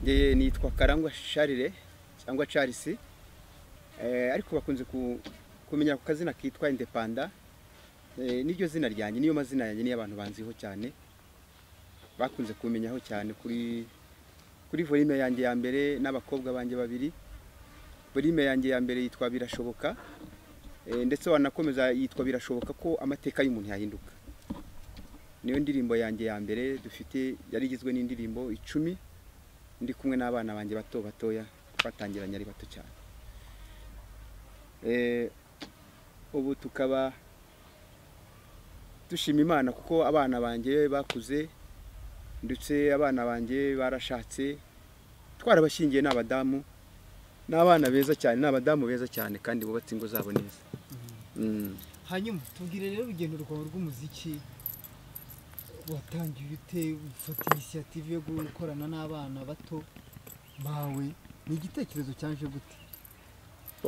Nge nitwa Karangwa Charles cyangwa Charles, ariko bakunze kumenya ku kazina kitwa Indepanda. Niryo zina ryanjye, niyo mazina yanjye ni abantu banziho cyane, bakunze kumenyaho cyane kuri volume yanjye ya mbere n'abakobwa banjye babiri. Volume yanjye ya mbere yitwa Birashoboka, ndetse wanakomeza yitwa Birashoboka ko amateka y'umuntu yahinduka. Niyo ndirimbo yanjye ya mbere dufite, yari igizwe n'indirimbo 10 ndi kumwe n'abana banjye bato batoya batangiranye ari bato cyane. Ubu tukaba dushima Imana kuko abana banjye bakuze, ndetse abana banjye barashatse, twarabashingiye n'abadamu, n'abana beza cyane, n'abadamu beza cyane kandi bubatse ingo zabo neza. Hanyuma tubwire rero urugendo rwawe rw'umuziki watangiye ute, ufata initiative yo gukorana n'abana bato bawe, ni igitekerezo cyanje gute?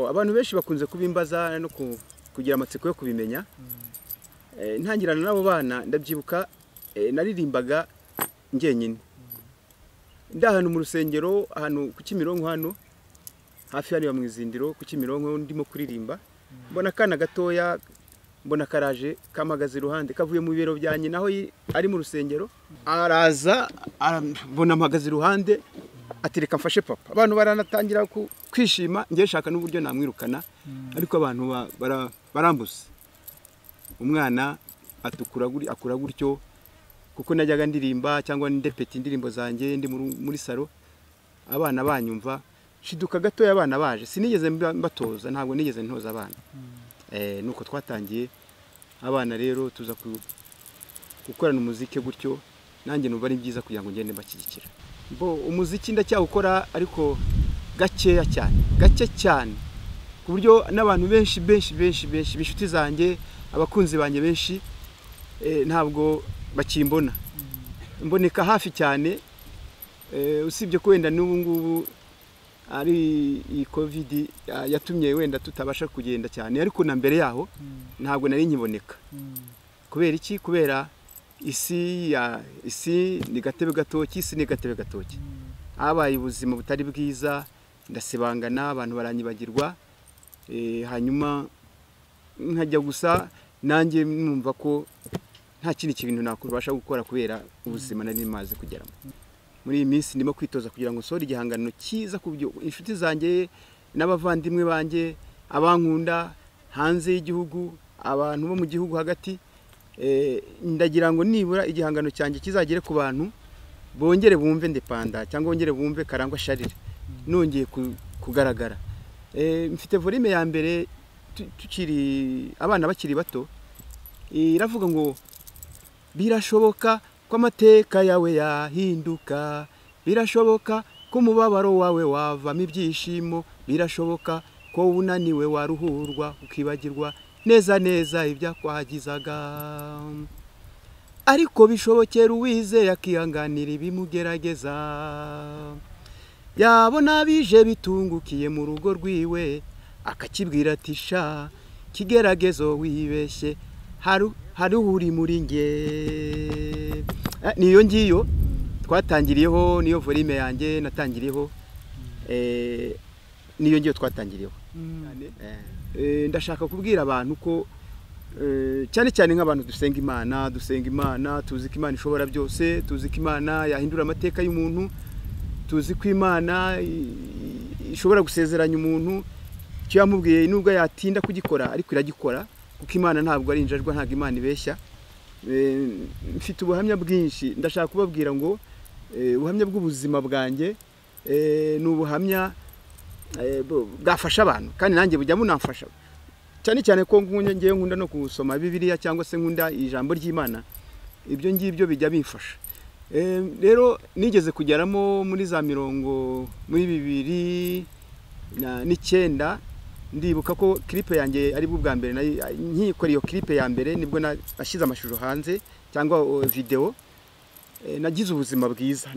Abantu benshi bakunze kubimbaza no kugira amatsiko yo kubimenya. Ntangirana nabo bana ndabyibuka, naririmbaga ngenyine ndahano mu rusengero ahantu ku Kimironko, hano hafi hano mu Izindiro ku Kimironko, ndimo kuririmba, mbona kana gatoya, mbona karaje kamagaze iruhande kavuye mu biro byanjye naho ari mu rusengero, araza mbona mpagaze iruhande, atereka mfashe papa. Abantu baranatangira kwishima, ngiye shaka n'uburyo namwirukana, ariko abantu barambuze. Umwana akura gutyo kuko najyaga ndirimba cyangwa ndepeta indirimbo zanjye ndi muri salo, abana banyumva, shiduka gatoya abana baje, sinigeze mbatoza, ntabwo nigeze ntoza abana. Nuko twatangiye abana rero tuza gukorana umuziki gutyo, nanjye numva ari byiza kugira ngo ngende mbakikira. Umuziki ndacyawukora ariko gakeya cyane, ku buryo n'abantu benshi bishuti zanjye, abakunzi banjye benshi ntabwo bakimbona, mboneka hafi cyane, usibye ko wenda n'ubu ngubu ari iyi covid yatumye wenda tutabasha kugenda cyane, ariko na mbere yaho ntabwo nari nkiboneka. Kubera iki? Kubera isi ni gatebe gatoki, habaye ubuzima butari bwiza, ndasibangana, abantu baranyibagirwa, hanyuma nkajya gusa nanjye numva ko nta kindi kintu nakubasha gukora kubera ubuzima nari maze kugeramo. Muri iyi minsi ndimo kwitoza kugira ngo nsore igihangano cyiza ku byo inshuti zanjye n'abavandimwe banjye, abankunda hanze y'igihugu, abantu bo mu gihugu hagati, ndagira ngo nibura igihangano cyanjye kizagere ku bantu, bongere bumve Indepanda cyangwa bongere bumve Karangwa Charles nongeye kugaragara. Mfite volume ya mbere tukiri abana bakiri bato, iravuga ngo birashoboka ko amateka yawe yahinduka, birashoboka ko umubabaro wawe wavamo ibyishimo, birashoboka ko unaniwe waruhurwa ukibagirwa neza ibyakwagizaga, ariko bishobokera uwizeye akihanganira ibimugerageza, yabona bije bitungukiye mu rugo rwiwe, akakibwira ati sha kigeragezo wibeshye, hari uri muri nge. Niyo ngiyo twatangiriyeho, niyo volume yanjye natangiriyeho, niyo ngiyo twatangiriyeho. Ndashaka kubwira abantu ko cyane nk'abantu dusenga Imana, tuzi ko Imana ishobora byose, tuzi ko Imana yahindura amateka y'umuntu, tuzi ko Imana ishobora gusezeranya umuntu icyo yamubwiye, nubwo yatinda kugikora ariko iragikora, kuko Imana ntabwo ari injajwa, ntabwo Imana ibeshya. Mfite ubuhamya bwinshi ndashaka kubabwira ngo ubuhamya bw'ubuzima bwanjye ni ubuhamya bwafasha abantu, kandi nanjye bujya bunamfasha cyane ko ngiye nkunda no gusoma Bibiliya cyangwa se nkunda ijambo ry'Imana, ibyo ngibyo bijya bimfasha. Rero nigeze kugeramo muri za muri 2009, ndibuka ko clip yanjye ari bwa mbere nkikora iyo clip ya mbere, nibwo nashyize amashusho hanze cyangwa video. Nagize ubuzima bwiza,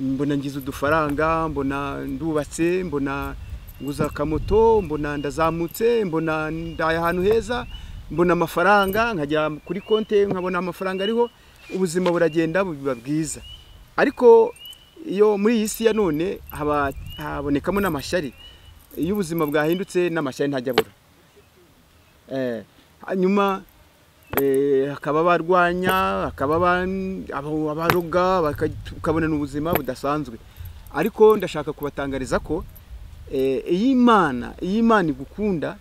mbona ngize udufaranga, mbona ndubatse, mbona nguza akamoto, mbona ndazamutse, mbona ndaye ahantu heza, mbona amafaranga nkajya kuri konte nkabona amafaranga ariho ubuzima buragenda buba bwiza. Ariko iyo muri iyi si ya none habonekamo n'amashyari, iyo ubuzima bwahindutse n'amashyari ntajya abura. Hanyuma hakaba barwanya, hakaba abaroga, bakabona n'ubuzima budasanzwe. Ariko ndashaka kubatangariza ko iyi Imana igukunda,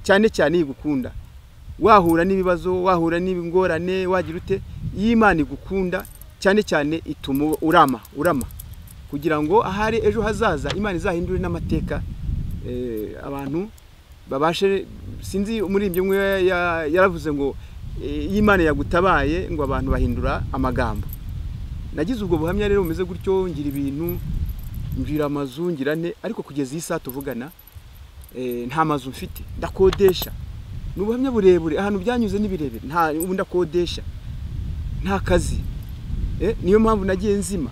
cyane cyane igukunda, wahura n'ibibazo, wahura n'ingorane, wagira ute, iyi Imana igukunda cyane cyane ituma urama kugira ngo ahari ejo hazaza Imana izahindure n'amateka. Abantu babashe, sinzi umuririmbyi umwe yaravuze ngo Imana yagutabaye ngo abantu bahindura amagambo. Nagize ubwo buhamya rero umeze gutyo, ngira ibintu, mvira amazu, ngirane, ariko kugeza iyi saa tuvugana nta mazu mfite, ndakodesha. N'ubuhamya burebure, ahantu byanyuze n'ibirebire, ubu ndakodesha, nta kazi. Niyo mpamvu nagiye nzima.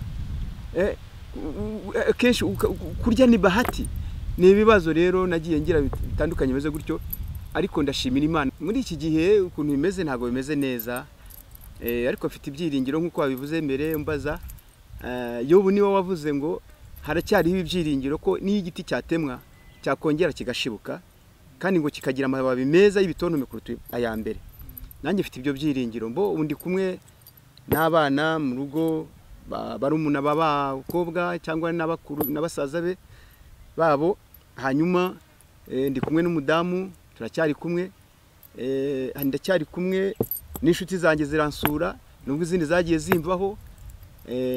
Kenshi kurya ni bahati, ni ibibazo rero nagiye ngira bitandukanye bimeze gutyo. Ariko ndashimira Imana muri iki gihe ukuntu bimeze, ntago bimeze neza, ariko mfite ibyiringiro nk'uko wabivuze mbere mbaza. Yobu niwe wavuze ngo haracyariho ibyiringiro ko niyo igiti cyatemwa cyakongera kigashibuka, kandi ngo kikagira amababi meza y'ibitontome kuruta aya mbere. Nanjye mfite ibyo byiringiro. Ubu ndi kumwe n'abana mu rugo, barumuna b'abakobwa cyangwa n'abakuru n'abasaza be babo. Hanyuma ndi kumwe n'umudamu, turacyari kumwe, ndacyari kumwe n'inshuti zanjye ziransura, nubwo izindi zagiye zimvaho.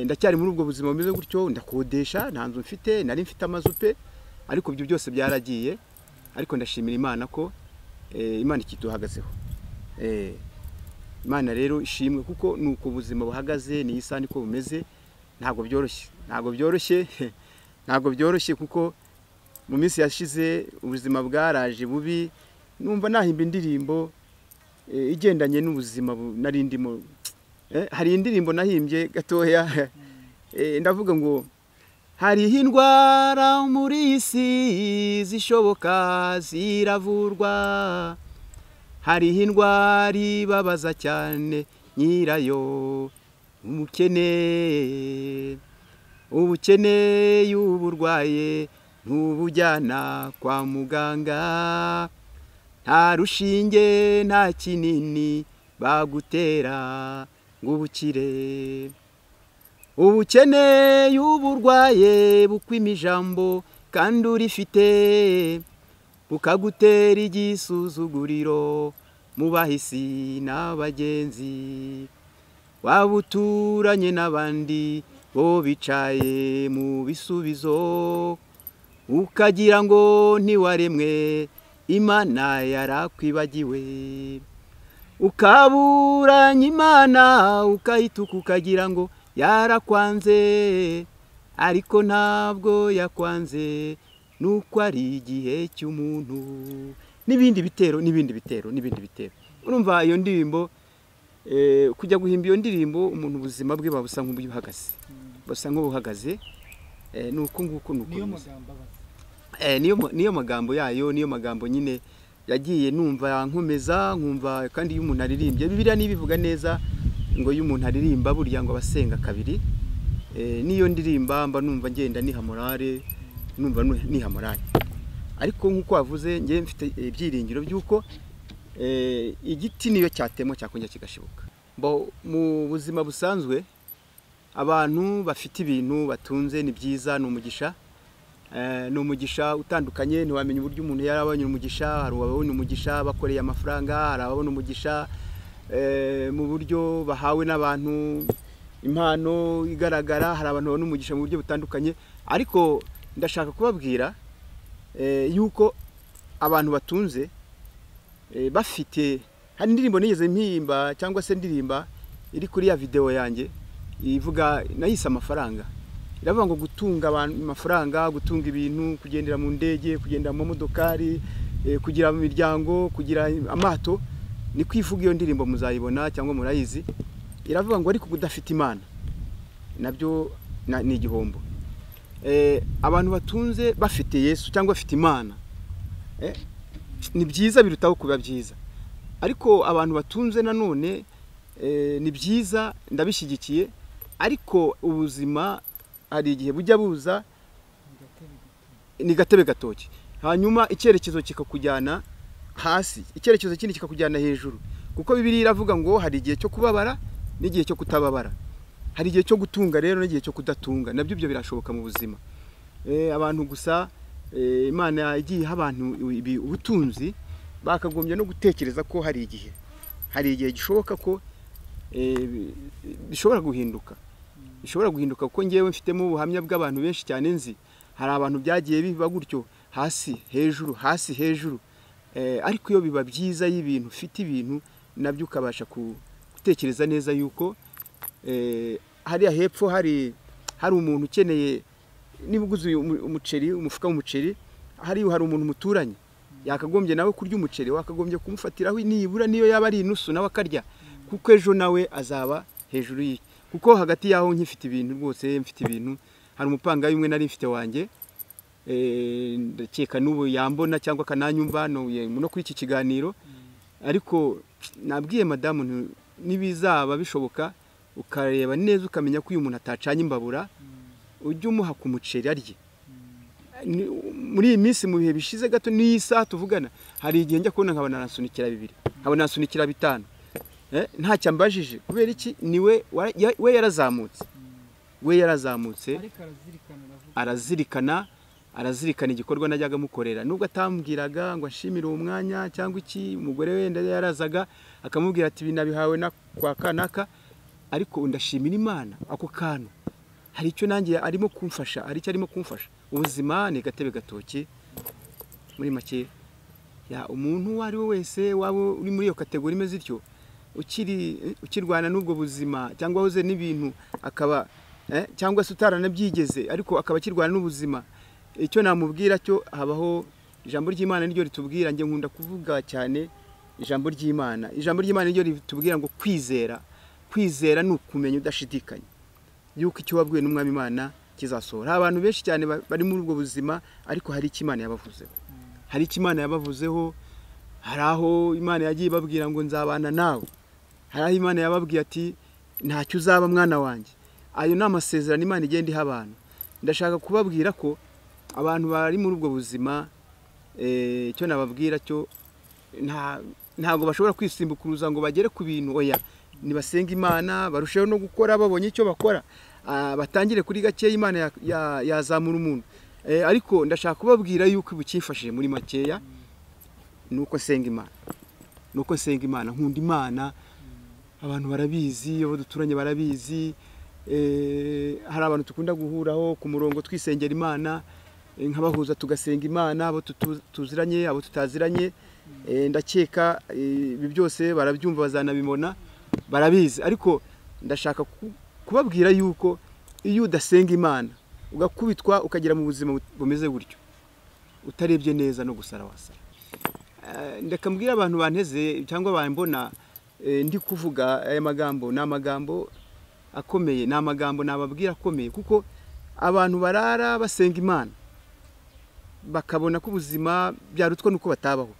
Ndacyari muri ubwo buzima bumeze gutyo, ndakodesha, nta nzu mfite, nari mfite amazu pe, ariko ibyo byose byaragiye. Ariko ndashimira Imana ko Imana ikiduhagazeho. Imana rero ishimwe, kuko nuko ubuzima buhagaze, ni isa niko bumeze. Ntabwo byoroshye kuko mu minsi yashize ubuzima bwaraje bubi, numva nahimba indirimbo igendanye n'ubuzima nari ndimo. Hari indirimbo nahimbye gatoya, ndavuga ngo hariho indwara muri isi zishoboka ziravurwa, hariho indwara ibabaza cyane nyirayo, ubukene y'uburwaye ntubujyana kwa muganga, nta rushinge nta kinini bagutera ngo ubukire. Ubukene y'uburwaye bukwima ijambo kandi urifite, bukagutera igisuzuguriro mu bahisi n'abagenzi. Waba uturanye n'abandi bo bicaye mu bisubizo, ukagira ngo ntiwaremwe, Imana yarakwibagiwe. Ukaburanya Imana ukayituka, ukagira ngo yarakwanze, ariko ntabwo yakwanze, nuko ari igihe cy'umuntu. N'ibindi bitero. Urumva iyo ndirimbo, kujya guhimba iyo ndirimbo, umuntu ubuzima bwe babusa nk'ubuhagaze, nuko nguko niyo magambo yayo, niyo magambo nyine yagiye numva nkomeza, nkumva. Kandi iyo umuntu aririmbye, Bibiliya nibivuga neza ngo iyo umuntu aririmba burya ngo abasenga kabiri. Niyo ndirimba mba numva ngenda niha morale, ariko nk'uko wavuze, ngiye mfite ibyiringiro by'uko igiti niyo cyatemwa cyakongera kigashibuka. Mu buzima busanzwe, abantu bafite ibintu batunze ni byiza, ni umugisha. Ni umugisha utandukanye, ntiwamenya uburyo umuntu yarabonye umugisha. Hari ababona umugisha bakoreye amafaranga, hari ababona umugisha mu buryo bahawe n'abantu, impano igaragara. Hari abantu babona umugisha mu buryo butandukanye. Ariko ndashaka kubabwira yuko abantu batunze bafite, hari indirimbo nigeze mpimba cyangwa se ndirimba iri kuri ya video yanjye ivuga, nayise amafaranga. Iravuga ngo gutunga abantu amafaranga, gutunga ibintu, kugendera mu ndege, kugendera mu modokari, kugira mu miryango, kugira amato. Ni kwivuga iyo ndirimbo, muzayibona cyangwa murayizi. Iravuga ngo ariko kudafite Imana nabyo ni igihombo. Abantu batunze bafite Yesu cyangwa bafite Imana, ni byiza, birutaho kuba byiza. ariko abantu batunze nanone ni byiza ndabishyigikiye, ariko ubuzima hari igihe bujya buza ni gatebe gatoki, hanyuma icyerekezo kikakujyana hasi, icyerekezo kindi kikakujyana hejuru, kuko Bibiliya iravuga ngo hari igihe cyo kubabara n'igihe cyo kutababara, hari igihe cyo gutunga rero n'igihe cyo kudatunga, nabyo ibyo birashoboka mu buzima. Abantu gusa Imana igiye iha abantu ubutunzi, bakagombye no gutekereza ko hari igihe gishoboka ko bishobora guhinduka, kuko ngewe mfitemo ubuhamya bw'abantu benshi cyane nzi, hari abantu byagiye biba gutyo, hasi hejuru, ariko iyo biba byiza y'ibintu ufite ibintu nabyo ukabasha gutekereza neza yuko hariya hepfo hari umuntu ukeneye, niba uguze umuceri, umufuka w'umuceri, hari umuntu muturanye yakagombye nawe kurya umuceri, wakagombye kumufatiraho nibura niyo yaba ari inusu nawe akarya, kuko ejo nawe azaba hejuru ye. Kuko hagati yaho nkifite ibintu rwose, mfite ibintu, hari umupanga umwe nari mfite wanjye, ndakeka n'ubu yambona cyangwa akananyumva no kuri iki kiganiro, ariko nabwiye madamu nibizaba bishoboka ukareba neza ukamenya ko uyu muntu atacanye imbabura, ujye umuha ku muceri arye. Muri iyi minsi mu bihe bishize gato n'iyi saha tuvugana, hari igihe njya kubona nkabona arasunikira 2, nkabona arasunikira 5, ntacyo ambajije. Kubera iki? Niwe we yarazamutse, arazirikana igikorwa najyaga mukorera, nubwo atambwiraga ngo ashimire uwo mwanya cyangwa iki. Umugore wenda yarazaga akamubwira ati binabihawe na kwa kanaka, ariko ndashimira Imana ako kantu hari icyo nanjye arimo kumfasha, ubuzima ni gatebe gatoki. Muri make umuntu uwo ari we wese waba uri muri iyo kategori imeze ityo, ukirwana n'ubwo buzima cyangwa wahoze n'ibintu akaba cyangwa se utaranabyigeze ariko akaba akirwana n'ubuzima, icyo namubwira cyo, habaho ijambo ry'Imana niryo ritubwira, njye nkunda kuvuga cyane ijambo ry'Imana niryo ritubwira ngo kwizera ni ukumenya udashidikanya yuko icyo wabwiwe n'Umwami Imana kizasohora. Abantu benshi cyane bari muri ubwo buzima, ariko hari icyo Imana yabavuzeho, hari aho Imana yagiye babwira ngo nzabana nawe, hari aho Imana yababwiye ati ntacyo uzaba mwana wanjye. Ayo ni amasezerano Imana igenda iha abantu. Ndashaka kubabwira ko abantu bari muri ubwo buzima, icyo nababwira cyo, ntabwo bashobora kwisimbukuruza ngo bagere ku bintu. Oya, nibasenga Imana, barusheho no gukora, babonye icyo bakora, batangire kuri gake, Imana yazamura umuntu. Ariko ndashaka kubabwira yuko bukifashije muri makeya, nuko senga Imana, nkunda Imana. Abantu barabizi, abo duturanye barabizi, hari abantu tukunda guhuraho ku murongo twisengera Imana, nkabahuza tugasenga Imana, abo tuziranye, abo tutaziranye. Ndakeka ibi byose barabyumva, bazanabibona, barabizi. Ariko ndashaka kubabwira yuko iyo udasenga Imana ugakubitwa ukagera mu buzima bumeze gutyo, utarebye neza no gusara wasara. Ndeka mbwira abantu banteze cyangwa bambona ndi kuvuga aya magambo, ni amagambo akomeye, ni amagambo nababwira akomeye, kuko abantu barara basenga Imana bakabona ko ubuzima byarutwa nuko batabaho.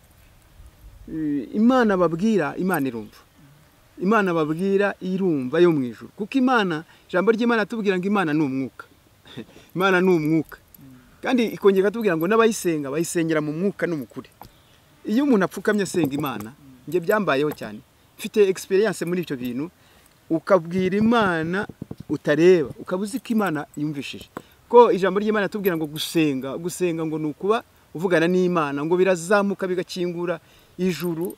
Imana babwira, Imana babwira irumva yo mu ijuru, kuko Imana, ijambo ry'Imana tubwira ngo Imana ni umwuka. Imana ni umwuka, kandi ikongera tubwira ngo n'abayisenga bayisengera mu mwuka no mu kuri. Iyo umuntu apfukamye asenga Imana, nge byambayeho cyane, mfite experience muri icyo bintu, ukabwira Imana utareba, ukabuzi ko Imana yumvishije. Ko ijambo ry'Imana tubwira ngo gusenga ngo nukuba uvugana n'Imana, ngo birazamuka bigakingura ijuru,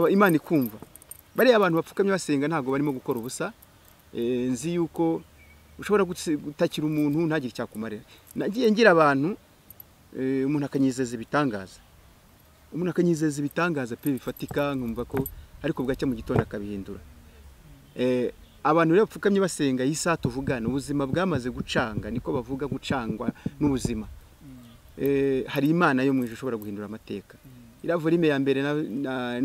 Imana ikumva. Bariya abantu bapfukamye basenga ntago barimo gukora ubusa. Nzi yuko ushobora gutakira umuntu ntagire cyakumarira. Nagiye ngira abantu, umuntu akanyizeza ibitangaza, pe bifatika, nkumva ko ariko bwacya mu gitondo akabihindura. Abantu rero bapfukamye basenga, yisa tuvugana, ubuzima bwamaze gucanga, niko bavuga, gucangwa n'ubuzima. Hari Imana yo mu ijuru ushobora guhindura amateka. Ira volume ya mbere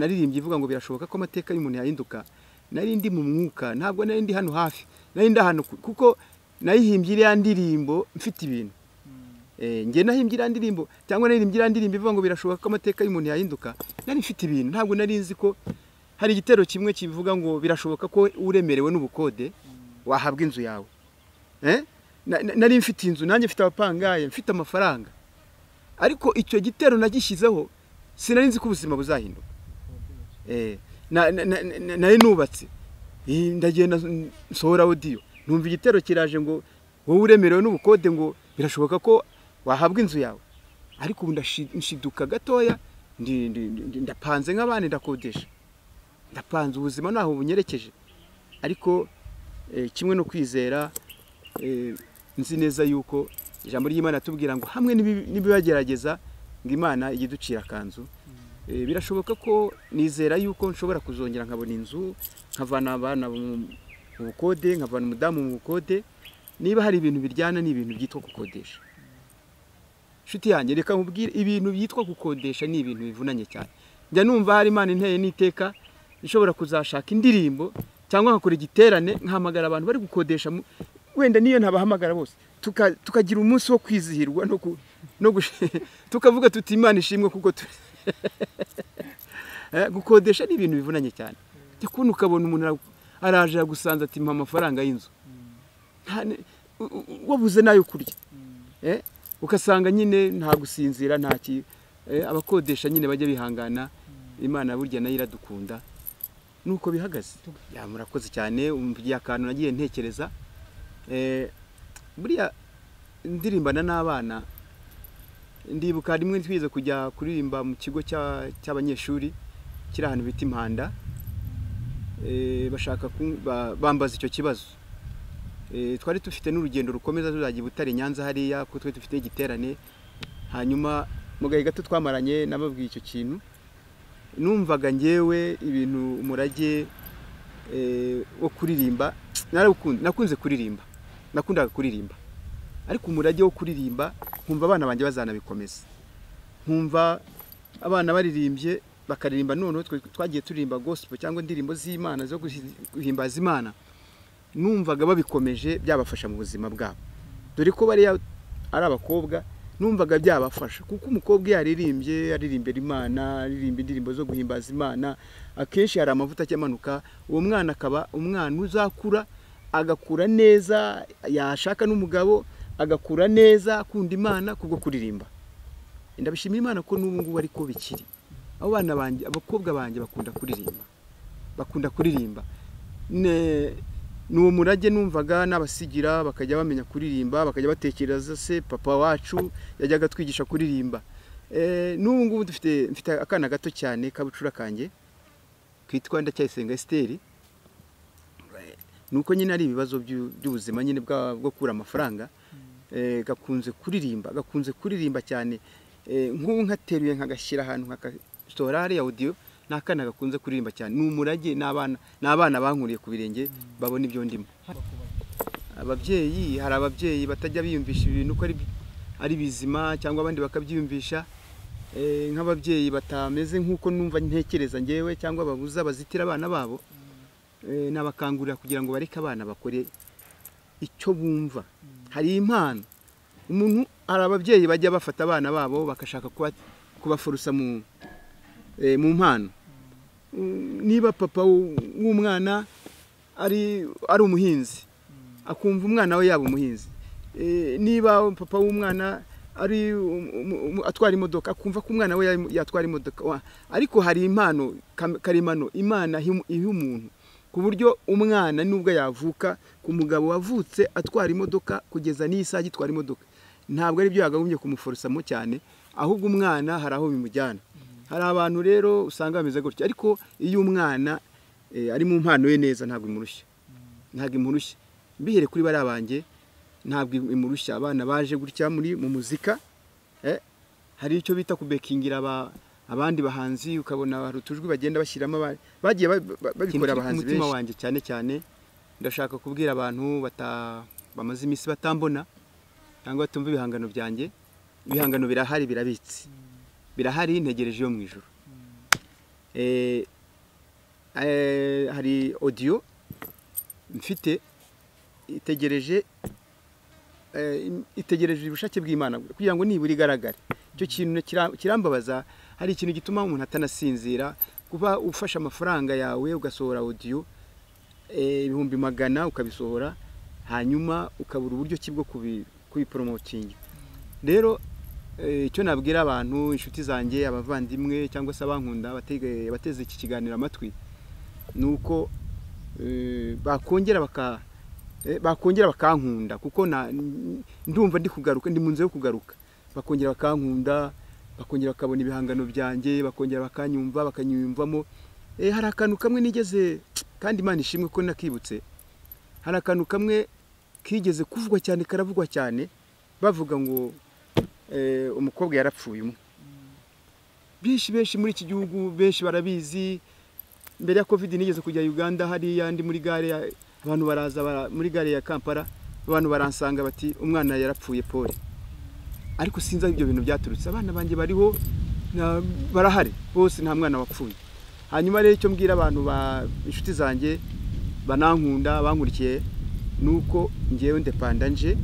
naririmbye ivuga ngo birashoboka ko amateka y'umuntu yahinduka. Nari ndi mu mwuka, ntabwo nari ndi hano hafi, nari ndi hano kuko nayihimbye iriya ndirimbo mfite ibintu. Nge nahimbye iriya ndirimbo cyangwa naririmbye iriya ndirimbo ivuga ngo birashoboka ko amateka y'umuntu yahinduka, nari mfite ibintu, ntabwo nari nzi ko hari igitero kimwe kivuga ngo birashoboka ko uremerewe n'ubukode wahabwa inzu yawe. Nari mfite inzu, nanjye mfite abapangaye, mfite amafaranga, ariko icyo gitero nagishyizeho sinari nzi ko ubuzima buzahinduka. Nari nubatse, ndagenda nsohora audio, numva igitero kiraje ngo wowe uremerewe n'ubukode ngo birashoboka ko wahabwa inzu yawe. Ariko ubu nshiduka gatoya, ndapanze nk'abandi ndakodesha, ndapanze ubuzima naho bunyerekeje. Ariko kimwe no kwizera, nzi neza yuko ijambo ry'Imana atubwira ngo hamwe nibibagerageza ngo Imana igiducira kanzu. Birashoboka ko nizera yuko nshobora kuzongera nkabona inzu, nkavana abana mu bukode, nkavana umudamu mu bukode. Niba hari ibintu biryana ni ibintu byitwa gukodesha. Shuti yanjye, reka nkubwire, ibintu byitwa gukodesha ni ibintu bivunanye cyane. Njya numva hari Imana inteye n'iteka ishobora kuzashaka indirimbo cyangwa nkakora igiterane nkahamagara abantu bari gukodesha, wenda niyo ntabahamagara bose, tukagira umunsi wo kwizihirwa no tukavuga tuti Imana ishimwe kuko gukodesha ni ibintu bivunanye cyane. Cyakunu ukabona umuntu araje agusanze ati mpa amafaranga y'inzu, wabuze nayo kurya, ukasanga nyine nta gusinzira ntaki. Abakodesha nyine bajya bihangana, Imana burya nayo iradukunda. Nuko bihagaze. Murakoze cyane, umviye akantu nagiye ntekereza. Buriya ndirimbana n'abana, ndibuka rimwe twize kujya kuririmba mu kigo cy'abanyeshuri kiri ahantu bita Impanda. Bashaka bambaza icyo kibazo. Twari dufite n'urugendo rukomeza tuzagiye Butare Nyanza hariya, ko twe dufite igiterane. Hanyuma mu gahe gato twamaranye nababwiye icyo kintu, numvaga ngewe ibintu umurage wo kuririmba nakunze kuririmba, nakundaga kuririmba, ariko umurage wo kuririmba nkumva abana banjye bazanabikomeza. Nkumva abana baririmbye bakaririmba, none twagiye turirimba gospel cyangwa indirimbo z'Imana zo guhimbaza Imana, numvaga babikomeje byabafasha mu buzima bwabo. Dore ko bari ari abakobwa, numvaga byabafasha, kuko umukobwa yaririmbye aririmbira Imana, aririmba indirimbo zo guhimbaza Imana, akenshi hari amavuta cyamanuka. Uwo mwana akaba umwana uzakura, agakura neza, yashaka n'umugabo agakura neza, akunda Imana kubwo kuririmba. Ndabishimira Imana ko n'ubu ngubu ariko bikiri. Abo bana banjye, abakobwa banjye bakunda kuririmba. Nuwo murage numvaga n'abasigira bakajya bamenya kuririmba, bakajya batekereza se papa wacu yajyaga twigisha kuririmba. N'ubu ngubu mfite akana gato cyane kabucura kanjye kitwa Ndacyayisenga Esther. Nuko nyine ari ibibazo by'ubuzima nyine bwo kura amafaranga, gakunze kuririmba cyane. Nk'ubu nkateruye nkagashyira ahantu nkagasohora hariya audio, n'akana gakunze kuririmba cyane. N'umurage, n'abana bankuriye ku birenge babona ibyo ndimo. Ababyeyi, hari ababyeyi batajya biyumvisha ibintu ko ari bizima, cyangwa abandi bakabyiyumvisha. Nk'ababyeyi batameze nk'uko numva ntekereza ngewe, cyangwa babuza bazitira abana babo. Nabakangurira kugira ngo bareke abana bakore icyo bumva. Hari impano umuntu, hari ababyeyi bajya bafata abana babo bakashaka kubafurusa mu mpano. Niba papa w'umwana ari umuhinzi, akumva umwana we yaba umuhinzi. Niba papa w'umwana ari atwara imodoka, akumva ko umwana we yatwara imodoka. Ariko hari impano karemano Imana iha umuntu, ku buryo umwana nubwo yavuka ku mugabo wavutse atwara imodoka kugeza n'isaha gitwara imodoka, ntabwo ari byo yagagombye kumuforosamo cyane, ahubwo umwana hari aho bimujyana. Hari abantu rero usanga bameze gutyo, ariko iyo umwana ari mu mpano ye neza ntabwo imurushya. Bihere kuri bari abanjye, ntabwo imurushya. Abana baje gutya mu muzika, hari icyo bita kubekingira abandi bahanzi, ukabona hari utujwi bagenda bashyiramo, bagiye babikora abahanzi benshi. Umutima wanjye cyane ndashaka kubwira abantu bamaze iminsi batambona cyangwa batumva ibihangano byanjye. Ibihangano birahari, birabitse, birahari, ntegereje yo mu ijuru. Hari audio mfite itegereje ubushake bw'Imana kugira ngo nibura igaragare. Icyo kintu kirambabaza. Hari ikintu gituma umuntu atanasinzira, kuba ufasha amafaranga yawe ugasohora audio ibihumbi 100 ukabisohora hanyuma ukabura uburyo ki bwo kubipromoting. Rero icyo nabwira abantu inshuti zanjye abavandimwe cyangwa se abankunda bateze iki kiganiro amatwi nuko bakongera bakankunda kuko ndumva ndi kugaruka, ndi munze yo kugaruka, bakongera bakankunda, bakongera bakabona ibihangano byanjye, bakongera bakanyumva, bakanyumvamo. Hari akantu kamwe nigeze, kandi Imana ishimwe ko nakibutse, hari akantu kamwe kigeze kuvugwa cyane, karavugwa cyane, bavuga ngo umukobwa yarapfuye umwe. Benshi muri iki gihugu benshi barabizi. Mbere ya Covid nigeze kujya Uganda, hari yandi muri gare, abantu baraza muri gare ya Kampala, abantu baransanga bati umwana yarapfuye Paul. Ariko sinza ibyo bintu byaturutse, abana banjye bariho barahari bose, nta mwana wapfuye. Hanyuma rero icyo mbwira abantu inshuti zanjye banankunda bankurikiye nuko ngiyewe ndepanda nje,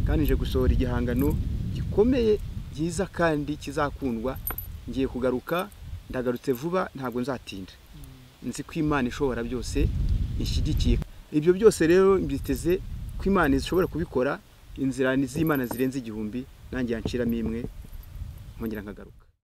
kandi nje gusohora igihangano gikomeye giza kandi kizakundwa. Ngiye kugaruka, ndagarutse vuba, ntabwo nzatinda. Nzi ko Imana ishobora byose, ishyigikiye. Ibyo byose rero mbiteze ko Imana ishobora kubikora. Inzira z'Imana zirenze igihumbi, nanjye yanciramo imwe nkongera nkagaruka.